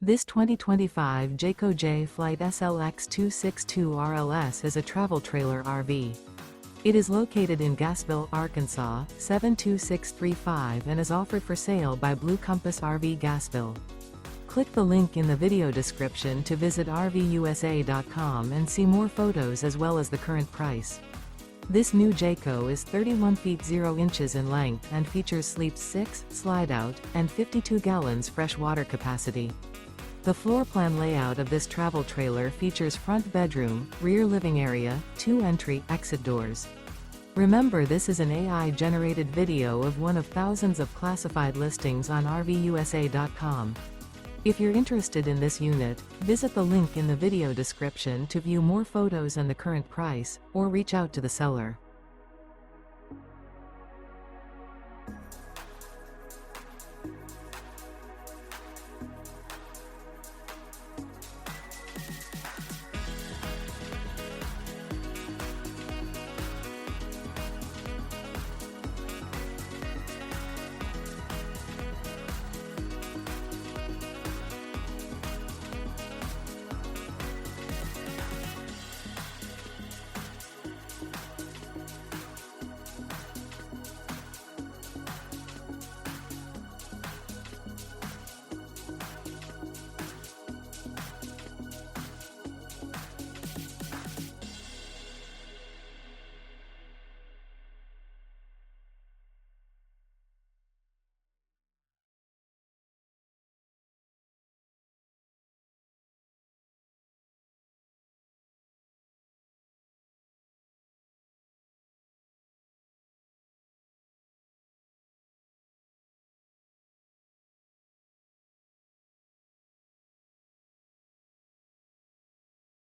This 2025 Jayco Jay Flight SLX 262 RLS is a travel trailer RV. It is located in Gassville, Arkansas, 72635 and is offered for sale by Blue Compass RV Gassville. Click the link in the video description to visit RVUSA.com and see more photos as well as the current price. This new Jayco is 31 feet 0 inches in length and features sleeps 6, slide-out, and 52 gallons fresh water capacity. The floor plan layout of this travel trailer features front bedroom, rear living area, 2 entry/exit doors. Remember, this is an AI-generated video of one of thousands of classified listings on RVUSA.com. If you're interested in this unit, visit the link in the video description to view more photos and the current price, or reach out to the seller.